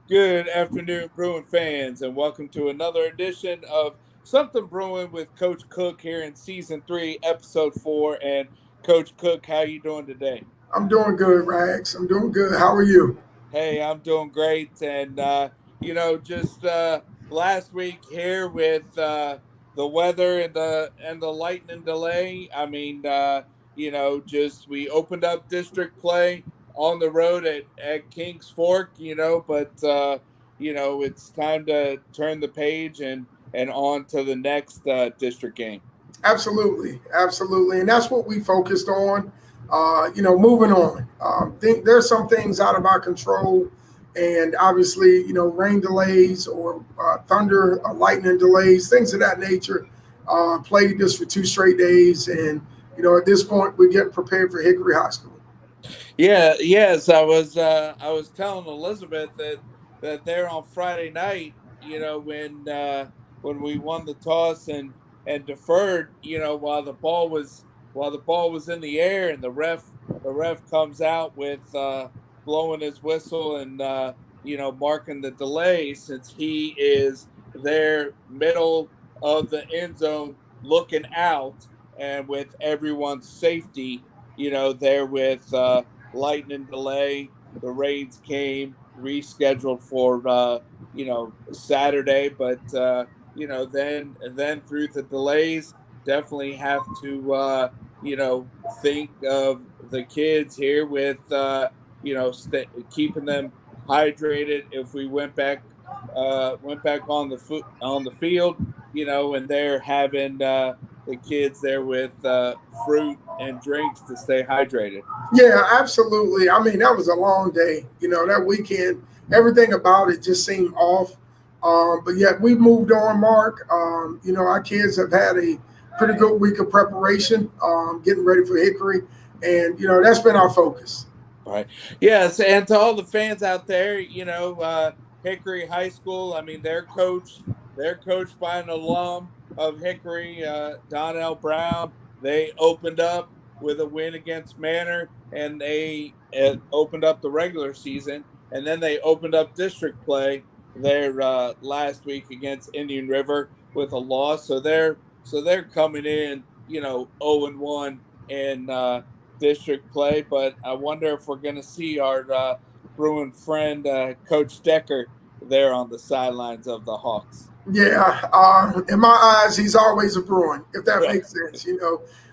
Good afternoon, Bruin fans, and welcome to another edition of Something Bruin with Coach Cook here in Season 3, Episode 4. And Coach Cook, how you doing today? I'm doing good, Rags. I'm doing good. How are you? Hey, I'm doing great. And, just last week here with the weather and the lightning delay, just we opened up district play on the road at Kings Fork, it's time to turn the page and on to the next district game. Absolutely, absolutely, and that's what we focused on. Moving on. There's some things out of our control, and obviously, rain delays or thunder, lightning delays, things of that nature. Played this for 2 straight days, and at this point, we're getting prepared for Hickory High School. Yeah, yes, I was telling Elizabeth that there on Friday night, when we won the toss and deferred, while the ball was in the air and the ref comes out with blowing his whistle and marking the delay since he is there middle of the end zone looking out and with everyone's safety, there with lightning delay. The raids came rescheduled for Saturday, but then through the delays, definitely have to think of the kids here with keeping them hydrated. If we went back on the field, and they're having the kids there with fruit and drinks to stay hydrated. Yeah, absolutely. I mean, that was a long day. That weekend, everything about it just seemed off. But yet we moved on, Mark. Our kids have had a pretty good week of preparation, getting ready for Hickory. And, that's been our focus. Right. Yes, and to all the fans out there, Hickory High School. I mean, they're coached by an alum of Hickory, Donnell Brown. They opened up with a win against Manor, and they opened up the regular season, and then they opened up district play there last week against Indian River with a loss. So they're coming in, 0-1 in district play, but I wonder if we're going to see our Bruin friend, Coach Decker, there on the sidelines of the Hawks. Yeah, in my eyes, he's always a Bruin, if that Right. makes sense.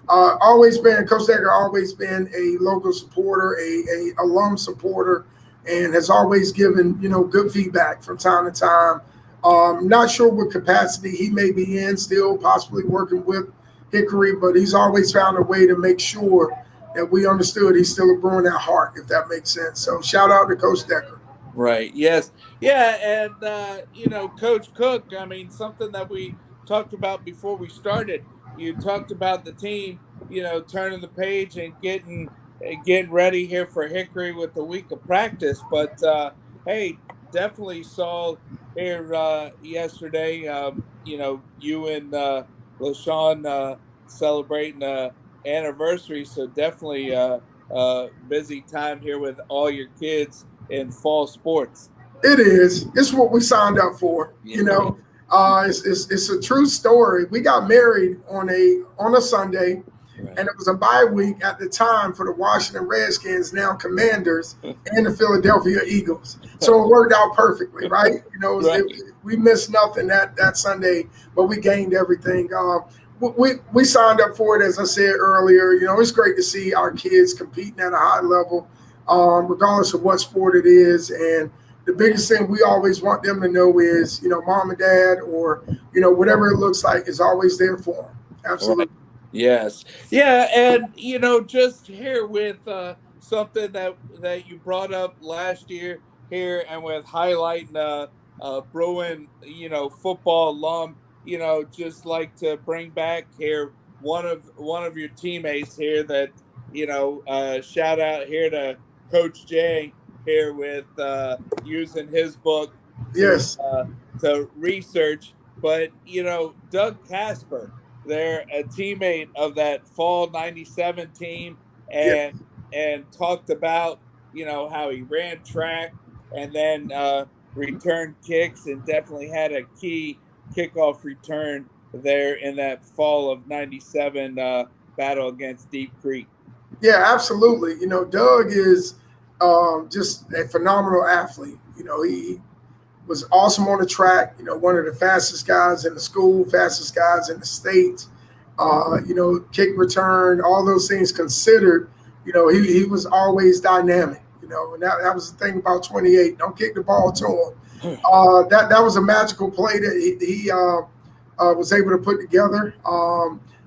Always been Coach Decker, always been a local supporter, a alum supporter, and has always given good feedback from time to time. Not sure what capacity he may be in, still possibly working with Hickory, but he's always found a way to make sure that we understood he's still a Bruin at heart, if that makes sense. So shout out to Coach Decker. Right. Yes. Yeah. And, Coach Cook, I mean, something that we talked about before we started, you talked about the team, turning the page and getting ready here for Hickory with the week of practice. But, hey, definitely saw here yesterday, you and LaShawn celebrating anniversary. So definitely busy time here with all your kids in fall sports. It is. It's what we signed up for. Yeah, yeah, It's a true story. We got married on a Sunday, right. and it was a bye week at the time for the Washington Redskins, now Commanders, and the Philadelphia Eagles. So it worked out perfectly, right? Right. We missed nothing that Sunday, but we gained everything. We signed up for it, as I said earlier. It's great to see our kids competing at a high level, regardless of what sport it is. And the biggest thing we always want them to know is, mom and dad, or whatever it looks like, is always there for them. Right. Absolutely. Yes. Yeah, and just here with something that you brought up last year here, and with highlighting Bruin, football alum, just like to bring back here one of your teammates here that shout out here to Coach Jay here with using his book to Yes. to research. But Doug Casper, they're a teammate of that fall '97 team, Yeah. and talked about how he ran track, and then return kicks and definitely had a key kickoff return there in that fall of '97 battle against Deep Creek. Yeah, absolutely. Doug is just a phenomenal athlete. He was awesome on the track. One of the fastest guys in the school, fastest guys in the state. Kick return, all those things considered. He was always dynamic. And that was the thing about 28. Don't kick the ball to him. That was a magical play that he was able to put together.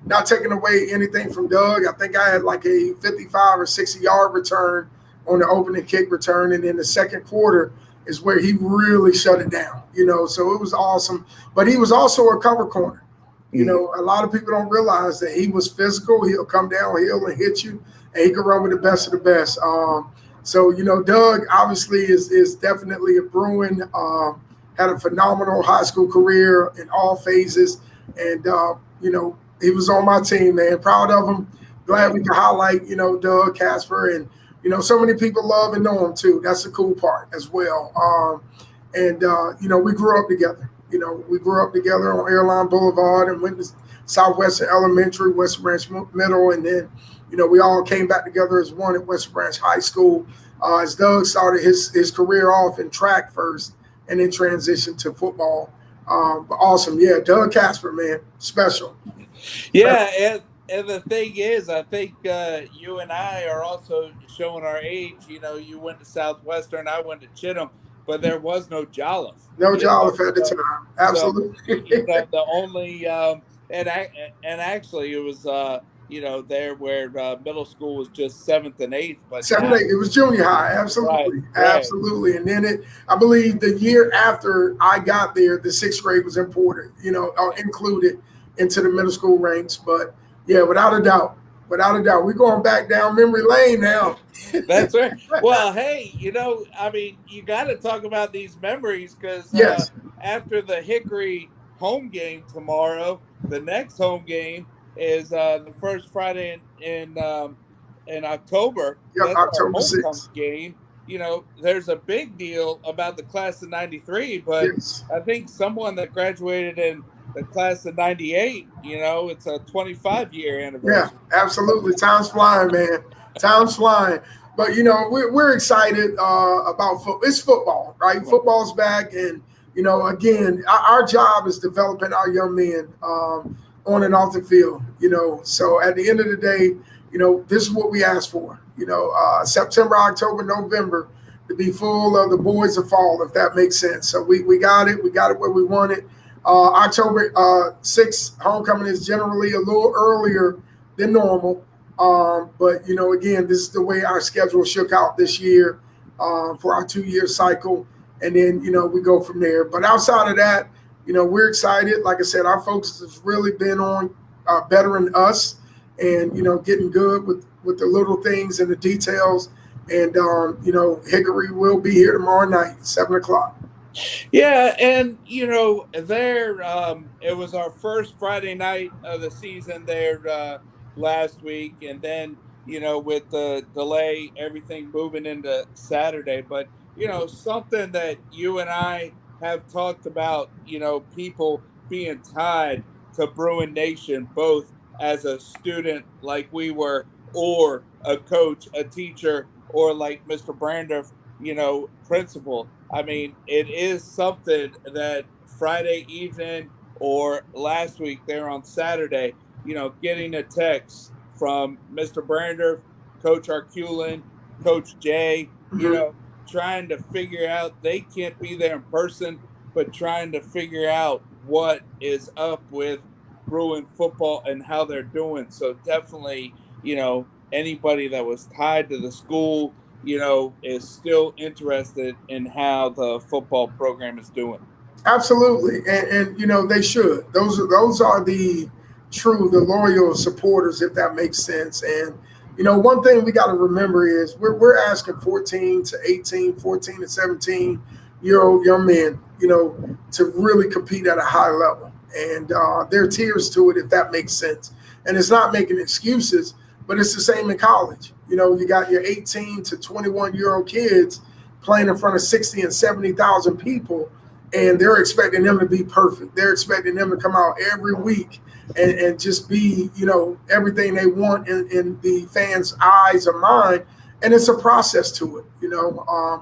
Not taking away anything from Doug. I think I had like a 55 or 60-yard return on the opening kick return, and in the second quarter is where he really shut it down. So it was awesome. But he was also a cover corner. A lot of people don't realize that he was physical. He'll come downhill and hit you, and he can run with the best of the best. So Doug obviously is definitely a Bruin. Had a phenomenal high school career in all phases, and he was on my team, man. Proud of him. Glad we can highlight Doug, Casper, and so many people love and know him too. That's the cool part as well. We grew up together. We grew up together on Airline Boulevard and went to Southwestern Elementary, West Branch Middle, and then we all came back together as one at West Branch High School. As Doug started his career off in track first, and then transitioned to football. But awesome, yeah. Doug Casper, man, special. Yeah, and the thing is, I think you and I are also showing our age. You went to Southwestern, I went to Chittenden, but there was no Jolliffe. No Jolliffe at the time. Absolutely. So, the only and actually it was there where middle school was just 7th and 8th, but 7th, 8th, it was junior high. Absolutely, right. Absolutely. And then I believe the year after I got there, the 6th grade was included into the middle school ranks. But yeah, without a doubt, we're going back down memory lane now. That's right. Well, hey, you got to talk about these memories because yes. After the Hickory home game tomorrow, the next home game is the first Friday in October. Yep, That's October our homecoming 6th. game. There's a big deal about the class of '93, but yes. I think someone that graduated in the class of '98, it's a 25-year anniversary. Yeah, absolutely. Time's flying, man. Time's flying. But we're excited about football. It's football, right? Football's back, and again, our job is developing our young men on and off the field. So at the end of the day, this is what we ask for. September, October, November to be full of the boys of fall, if that makes sense. So we got it. We got it where we want it. October 6th, homecoming is generally a little earlier than normal. But again, this is the way our schedule shook out this year for our 2-year cycle. And then, we go from there. But outside of that, we're excited. Like I said, our focus has really been on bettering us and, getting good with the little things and the details. And, Hickory will be here tomorrow night, 7:00. Yeah, and it was our first Friday night of the season there last week, and then with the delay, everything moving into Saturday. But something that you and I have talked about, people being tied to Bruin Nation, both as a student like we were, or a coach, a teacher, or like Mr. Brander, principal. I mean, it is something that Friday evening or last week there on Saturday, getting a text from Mr. Brander, Coach Arculin, Coach Jay, trying to figure out, they can't be there in person, but trying to figure out what is up with Bruin football and how they're doing. So definitely, anybody that was tied to the school, is still interested in how the football program is doing. Absolutely, and they should. Those are the loyal supporters, if that makes sense. And one thing we got to remember is we're asking 14 to 18, 14 to 17-year-old young men, to really compete at a high level. And there are tiers to it, if that makes sense. And it's not making excuses, but it's the same in college. You got your 18 to 21-year-old kids playing in front of 60 and 70,000 people, and they're expecting them to be perfect. They're expecting them to come out every week and just be, everything they want in the fans' eyes or mind. And it's a process to it.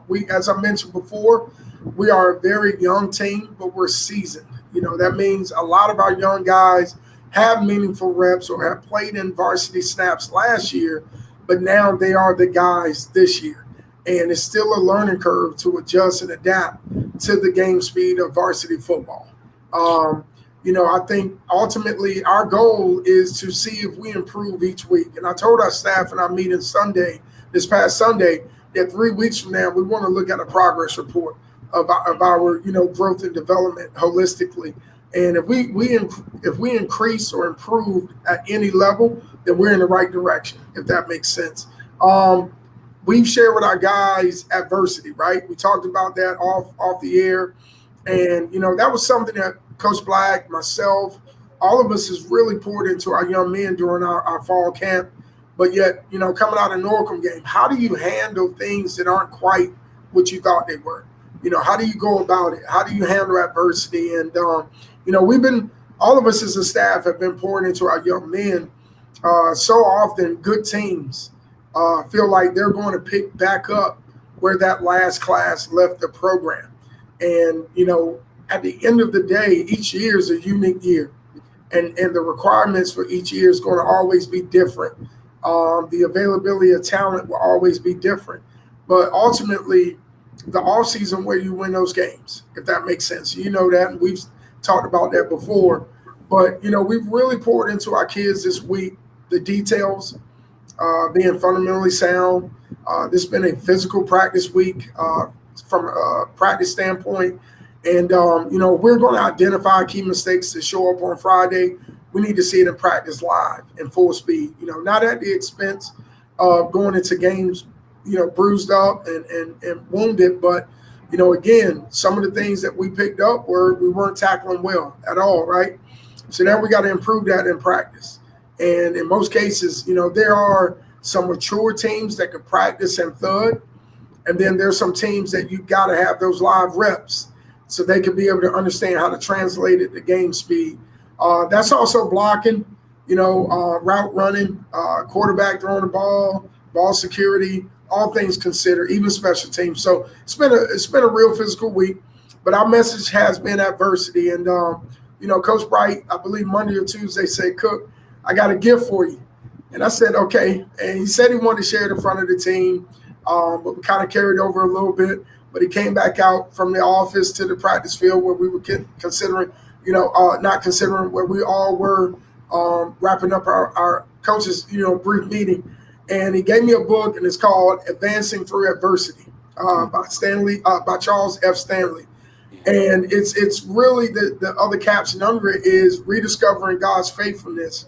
We, as I mentioned before, we are a very young team, but we're seasoned. That means a lot of our young guys have meaningful reps or have played in varsity snaps last year, but now they are the guys this year. And it's still a learning curve to adjust and adapt to the game speed of varsity football. I think ultimately our goal is to see if we improve each week. And I told our staff in our meeting this past Sunday, that 3 weeks from now, we want to look at a progress report of our growth and development holistically. And if we increase or improve at any level, then we're in the right direction, if that makes sense. We've shared with our guys adversity, right? We talked about that off the air. And, that was something that Coach Black, myself, all of us has really poured into our young men during our fall camp. But yet, coming out of Norcom game, how do you handle things that aren't quite what you thought they were? How do you go about it? How do you handle adversity? And, all of us as a staff have been pouring into our young men. So often good teams feel like they're going to pick back up where that last class left the program. And, at the end of the day, each year is a unique year. And the requirements for each year is going to always be different. The availability of talent will always be different. But ultimately, the offseason where you win those games, if that makes sense. That, and we've talked about that before. But, we've really poured into our kids this week the details, being fundamentally sound. This has been a physical practice week from a practice standpoint. And, we're going to identify key mistakes that show up on Friday. We need to see it in practice live in full speed, not at the expense of going into games, bruised up and wounded. But, again, some of the things that we picked up we weren't tackling well at all, right? So now we got to improve that in practice. And in most cases, there are some mature teams that can practice and thud. And then there's some teams that you got to have those live reps so they can be able to understand how to translate it to game speed. That's also blocking, route running, quarterback throwing the ball security, all things considered, even special teams. So it's been a real physical week, but our message has been adversity. And, Coach Bright, I believe Monday or Tuesday said, Cook, I got a gift for you. And I said, okay. And he said he wanted to share it in front of the team, but we kind of carried over a little bit. But he came back out from the office to the practice field where we were considering, not considering where we all were wrapping up our coaches, brief meeting. And he gave me a book, and it's called Advancing Through Adversity by Charles F. Stanley. And it's really the other caption under it is Rediscovering God's Faithfulness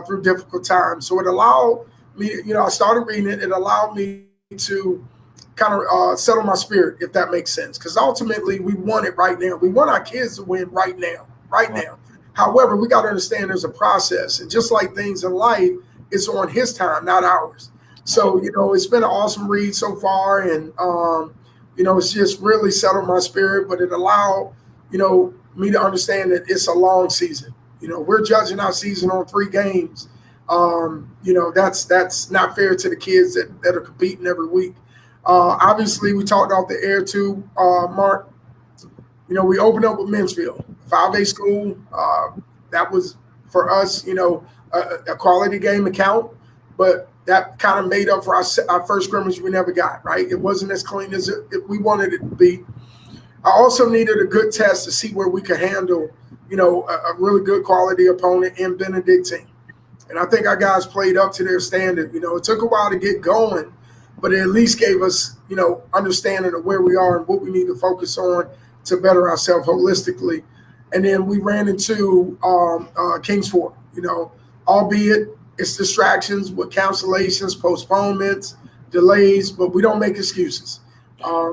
through Difficult Times. So it allowed me, I started reading it. It allowed me to kind of settle my spirit, if that makes sense. Because ultimately, we want it right now. We want our kids to win right now. However, we got to understand there's a process. And just like things in life, it's on his time, not ours. So, it's been an awesome read so far. And, it's just really settled my spirit. But it allowed, me to understand that it's a long season. We're judging our season on 3 games. That's not fair to the kids that are competing every week. Obviously, we talked off the air too, Mark. We opened up with Mansfield, 5A school. That was, for us, a quality game account. But that kind of made up for our first scrimmage we never got, right? It wasn't as clean as we wanted it to be. I also needed a good test to see where we could handle, a really good quality opponent in Benedictine. And I think our guys played up to their standard. It took a while to get going, but it at least gave us, understanding of where we are and what we need to focus on to better ourselves holistically. And then we ran into Kings Fort, albeit it's distractions with cancellations, postponements, delays, but we don't make excuses.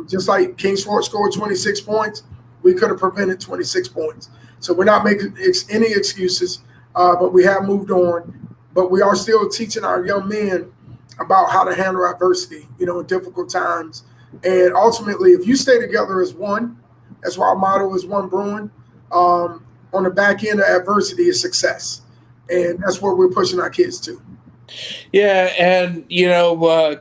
Just like Kings Fort scored 26 points, we could have prevented 26 points. So we're not making any excuses, but we have moved on. But we are still teaching our young men about how to handle adversity, in difficult times. And ultimately, if you stay together as one, that's why our motto is one Bruin. On the back end of adversity is success. And that's what we're pushing our kids to. Yeah, and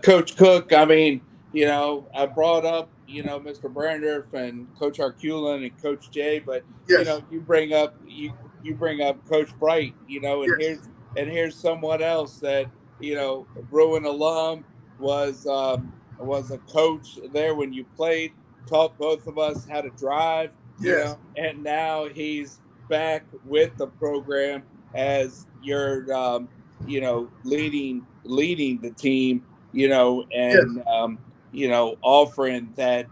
Coach Cook. I mean, I brought up Mr. Brandorf and Coach Arculin and Coach Jay, but Yes, you bring up Coach Bright. And yes, here's someone else that a Bruin alum was a coach there when you played. Taught both of us how to drive. yes, And now he's back with the program as your leading the team, yes, and offering that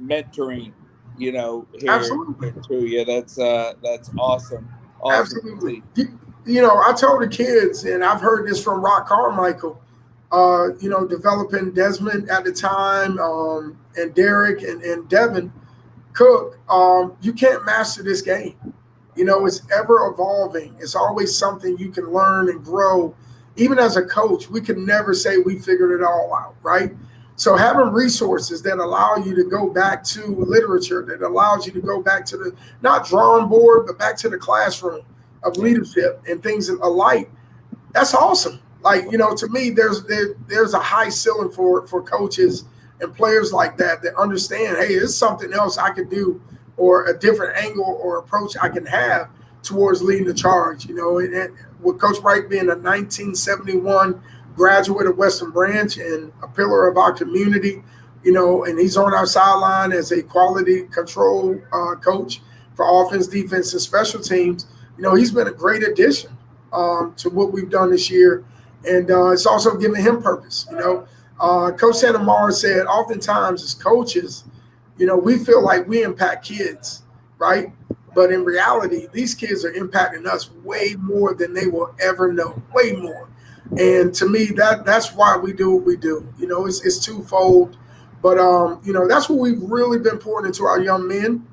mentoring, here absolutely. to you. That's awesome. Awesome to Absolutely. see. I told the kids, and I've heard this from Rock Carmichael, developing Desmond at the time, and Derek and Devin Cook, you can't master this game. It's ever evolving. It's always something you can learn and grow. Even as a coach, we can never say we figured it all out, right? So having resources that allow you to go back to literature, that allows you to go back to the not drawing board, but back to the classroom of Yeah. leadership and things alike, that's awesome. Like, to me, there's a high ceiling for coaches and players like that understand, hey, there's something else I can do, or a different angle or approach I can have towards leading the charge. And with Coach Wright being a 1971 graduate of Western Branch and a pillar of our community, and he's on our sideline as a quality control coach for offense, defense, and special teams. He's been a great addition to what we've done this year, and it's also giving him purpose. Coach Santa Mara said, oftentimes as coaches, we feel like we impact kids, right? But in reality, these kids are impacting us way more than they will ever know, way more. And to me, that's why we do what we do. It's twofold, but that's what we've really been pouring into our young men,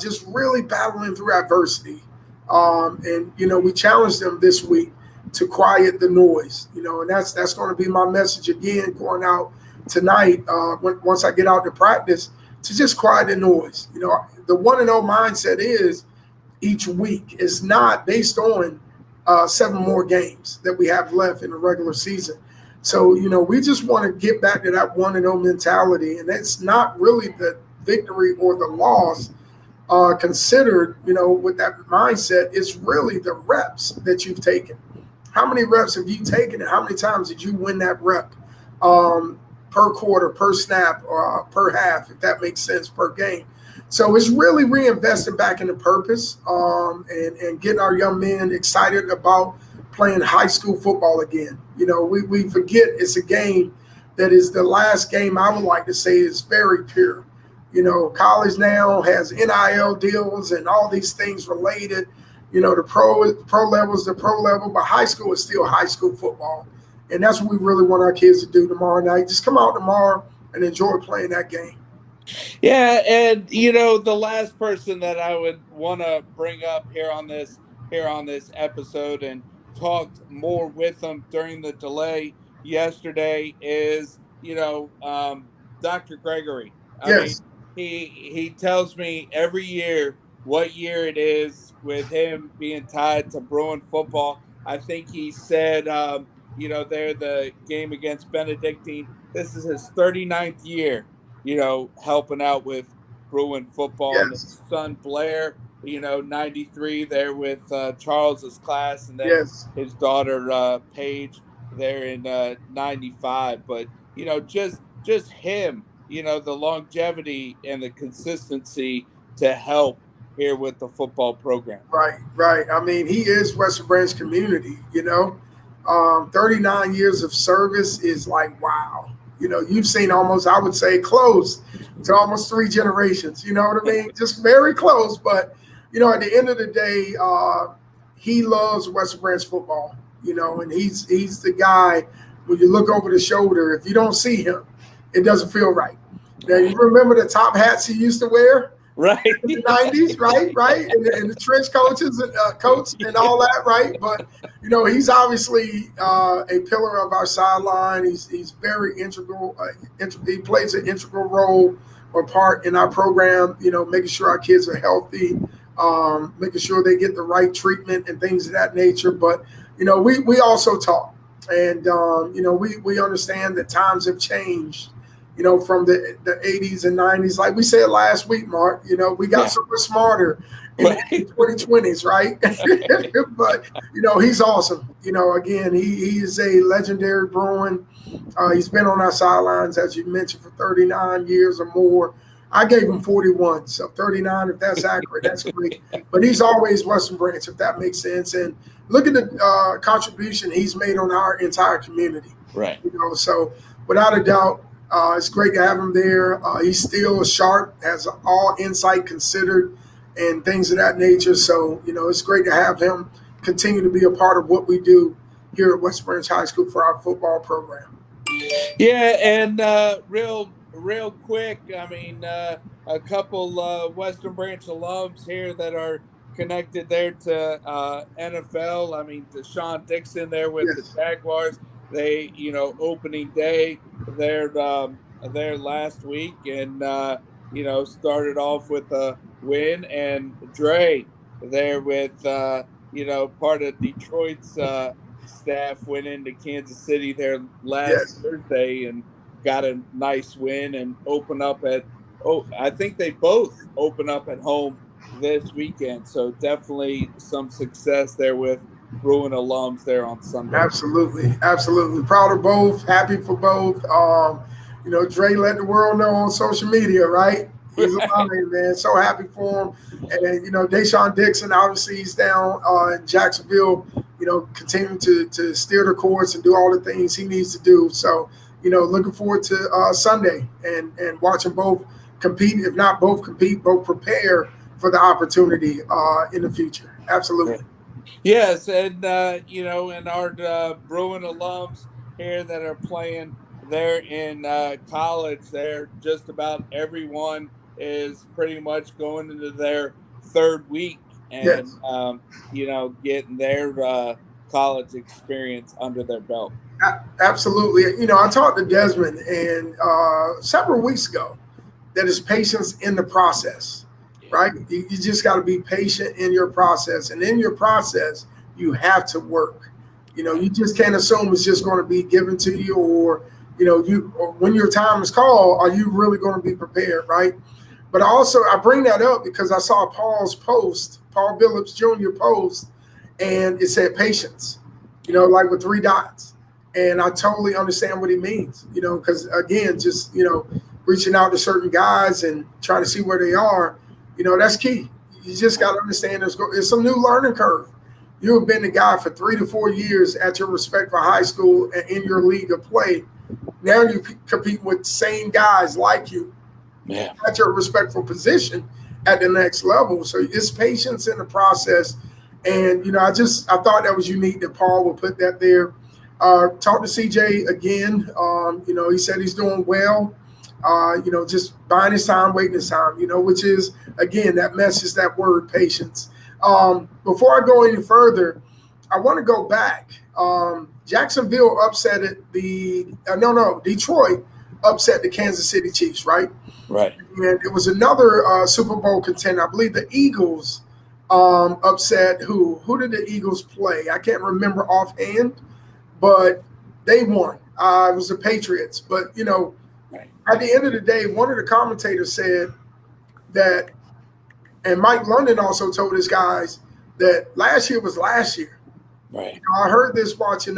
just really battling through adversity. And we challenged them this week to quiet the noise. And that's going to be my message again going out tonight. Once I get out to practice, to just quiet the noise. The 1-0 mindset is each week. It's not based on 7 more games that we have left in the regular season. So we just want to get back to that 1-0 mentality, and that's not really the victory or the loss considered, with that mindset. Is really the reps that you've taken. How many reps have you taken, and how many times did you win that rep per quarter, per snap, or per half, if that makes sense, per game? So it's really reinvesting back into purpose, and getting our young men excited about playing high school football again. We forget it's a game that is the last game, I would like to say, is very pure. College now has NIL deals and all these things related. The pro level is the pro level, but high school is still high school football. And that's what we really want our kids to do tomorrow night. Just come out tomorrow and enjoy playing that game. Yeah, and the last person that I would want to bring up here on this episode and talked more with them during the delay yesterday is Dr. Gregory. I mean, Yes, he tells me every year what year it is with him being tied to Bruin football. I think he said they're the game against Benedictine. This is his 39th year helping out with Bruin football, and yes, his son Blair, 93 there with Charles's class, and then yes. his daughter Paige there in 95. But just him, the longevity and the consistency to help here with the football program. Right, right. I mean, he is Western Branch community, 39 years of service is like, wow. You've seen almost, I would say, close to almost 3 generations. You know what I mean? Just very close. But, at the end of the day, he loves Western Branch football, and he's the guy when you look over the shoulder, if you don't see him, it doesn't feel right. Now, you remember the top hats he used to wear? Right. in the 90s, right, and the trench coaches and coach and all that, right. But he's obviously a pillar of our sideline. He's very integral. He plays an integral role or part in our program. Making sure our kids are healthy, making sure they get the right treatment and things of that nature. But we also talk, and we understand that times have changed, from the 80s and 90s. Like we said last week, Mark, we got Yeah. so much smarter in Right. the 2020s, right? But, he's awesome. Again, he is a legendary Bruin. He's been on our sidelines, as you mentioned, for 39 years or more. I gave him 41, so 39, if that's accurate, that's great. But he's always Western Branch, if that makes sense. And look at the contribution he's made on our entire community. Right. So without a doubt, it's great to have him there. He's still sharp, has all insight considered and things of that nature. So, it's great to have him continue to be a part of what we do here at West Branch High School for our football program. Yeah, and real quick, I mean, a couple Western Branch alums here that are connected there to NFL. I mean, Deshaun Dixon there with the Jaguars. They, opening day there last week, and started off with a win. And Dre there with part of Detroit's staff went into Kansas City there last Thursday and got a nice win and open up I think they both open up at home this weekend. So definitely some success there with Bruin alums there on Sunday. Absolutely. Proud of both. Happy for both. Dre let the world know on social media, right? He's a lion, man. So happy for him. And Deshaun Dixon, obviously, he's down in Jacksonville. Continuing to steer the course and do all the things he needs to do. So, looking forward to Sunday and watching both compete. If not both compete, both prepare for the opportunity in the future. Absolutely. Yes, and and our Bruin alums here that are playing there in college, there just about everyone is pretty much going into their third week and getting their college experience under their belt. Absolutely. I talked to Desmond and several weeks ago that is patience in the process. Right? You just got to be patient in your process. And in your process, you have to work. You just can't assume it's just going to be given to you or when your time is called, are you really going to be prepared, right? But I bring that up because I saw Paul Billups Jr. post, and it said patience, like with 3 dots. And I totally understand what he means, because again, just, reaching out to certain guys and trying to see where they are, that's key. You just got to understand there's some new learning curve. You have been the guy for 3 to 4 years at your respective high school and in your league of play. Now you compete with same guys like you at your respectful position at the next level. So it's patience in the process. And, I thought that was unique that Paul would put that there. Talked to CJ again. He said he's doing well. Just buying his time, waiting his time, which is, again, that message, that word, patience. Before I go any further, I want to go back. Jacksonville Detroit upset the Kansas City Chiefs, right? Right. And it was another Super Bowl contender. I believe the Eagles upset who? Who did the Eagles play? I can't remember offhand, but they won. It was the Patriots. But, at the end of the day, one of the commentators said that, and Mike London also told his guys that last year was last year. Right. I heard this watching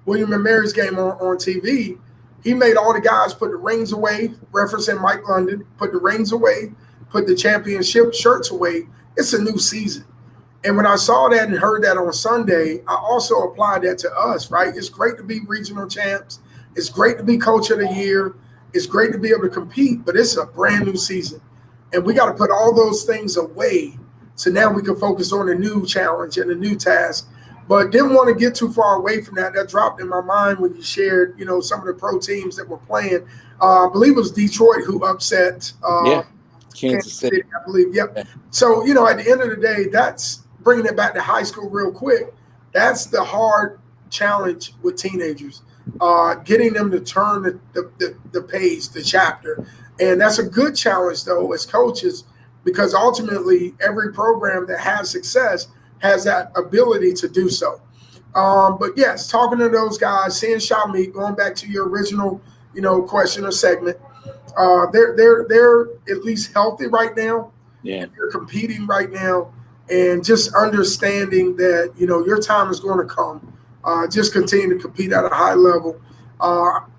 William and Mary's game on TV. He made all the guys put the rings away, referencing Mike London, put the rings away, put the championship shirts away. It's a new season. And when I saw that and heard that on Sunday, I also applied that to us, right? It's great to be regional champs. It's great to be coach of the year. It's great to be able to compete, but it's a brand new season. And we got to put all those things away so now we can focus on a new challenge and a new task. But didn't want to get too far away from that. That dropped in my mind when you shared, some of the pro teams that were playing. I believe it was Detroit who upset Kansas City, I believe. Yep. So, at the end of the day, that's bringing it back to high school real quick. That's the hard challenge with teenagers, getting them to turn the page, the chapter. And that's a good challenge, though, as coaches, because ultimately every program that has success has that ability to do so. But yes, talking to those guys, seeing Shamik, going back to your original, question or segment, they're at least healthy right now. Yeah. They're competing right now, and just understanding that your time is going to come. Just continue to compete at a high level.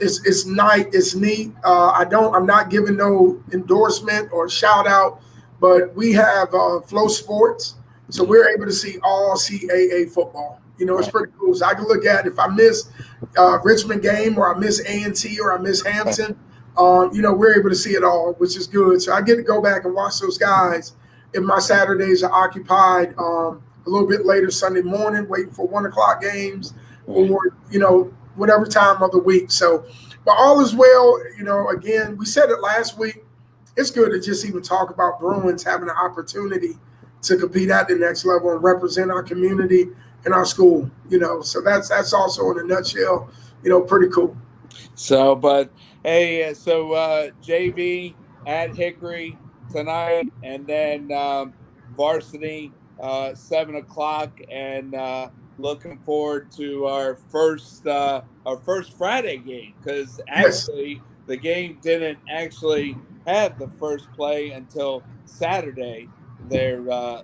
It's nice. It's neat. I'm not giving no endorsement or shout out, but we have Flow Sports, so we're able to see all CAA football. It's pretty cool. So I can look at if I miss Richmond game or I miss A&T or I miss Hampton. We're able to see it all, which is good. So I get to go back and watch those guys if my Saturdays are occupied a little bit later Sunday morning, waiting for 1:00 games or, whatever time of the week. So, but all is well. Again, we said it last week. It's good to just even talk about Bruins having an opportunity to compete at the next level and represent our community and our school, So that's also in a nutshell, pretty cool. So, but hey, so JV at Hickory tonight, and then varsity 7:00, and looking forward to our first Friday game, because Yes. actually the game didn't actually have the first play until Saturday there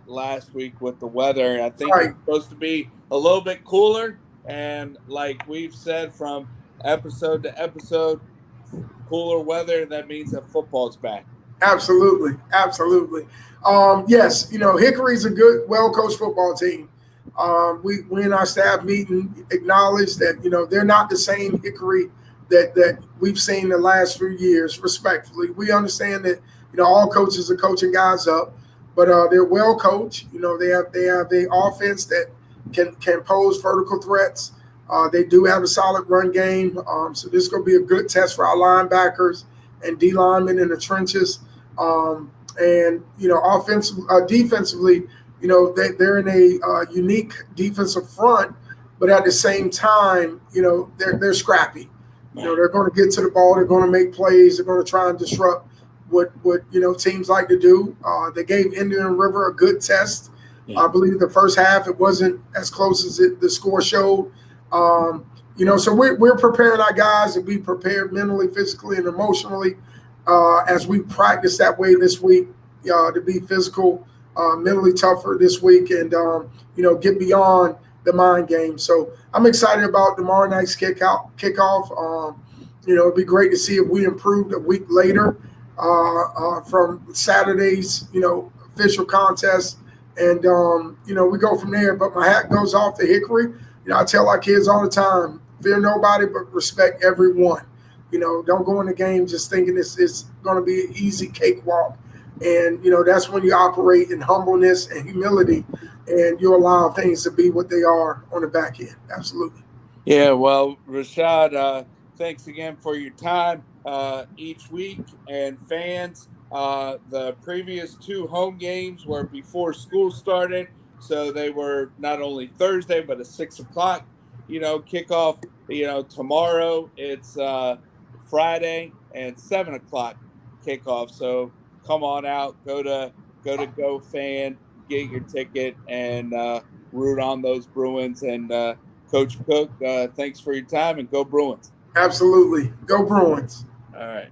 last week with the weather. I think it's Right. supposed to be a little bit cooler, and like we've said from episode to episode, cooler weather, that means that football's back. Absolutely. Absolutely. Yes, Hickory's a good, well-coached football team. We in our staff meeting acknowledge that, they're not the same Hickory that we've seen the last few years, respectfully. We understand that, all coaches are coaching guys up, but they're well coached. They have a offense that can pose vertical threats. They do have a solid run game. So this is going to be a good test for our linebackers and D linemen in the trenches. Defensively, they're in a unique defensive front, but at the same time, they're scrappy. They're going to get to the ball. They're going to make plays. They're going to try and disrupt what teams like to do. They gave Indian River a good test. Yeah. I believe the first half it wasn't as close as the score showed. So we're preparing our guys to be prepared mentally, physically, and emotionally as we practice that way this week to be physical, mentally tougher this week, and get beyond the mind game. So I'm excited about tomorrow night's kickoff. It'd be great to see if we improved a week later from Saturday's official contest, and we go from there. But my hat goes off to Hickory. I tell our kids all the time, fear nobody, but respect everyone. Don't go in the game just thinking it's going to be an easy cakewalk. And, that's when you operate in humbleness and humility, and you allow things to be what they are on the back end. Absolutely. Yeah, well, Rashad, thanks again for your time each week. And fans, the previous 2 home games were before school started. So they were not only Thursday, but a 6:00, kickoff. Tomorrow it's Friday and 7:00 kickoff. So come on out, go to GoFan, get your ticket, and root on those Bruins. And Coach Cook, thanks for your time, and go Bruins. Absolutely, go Bruins. All right.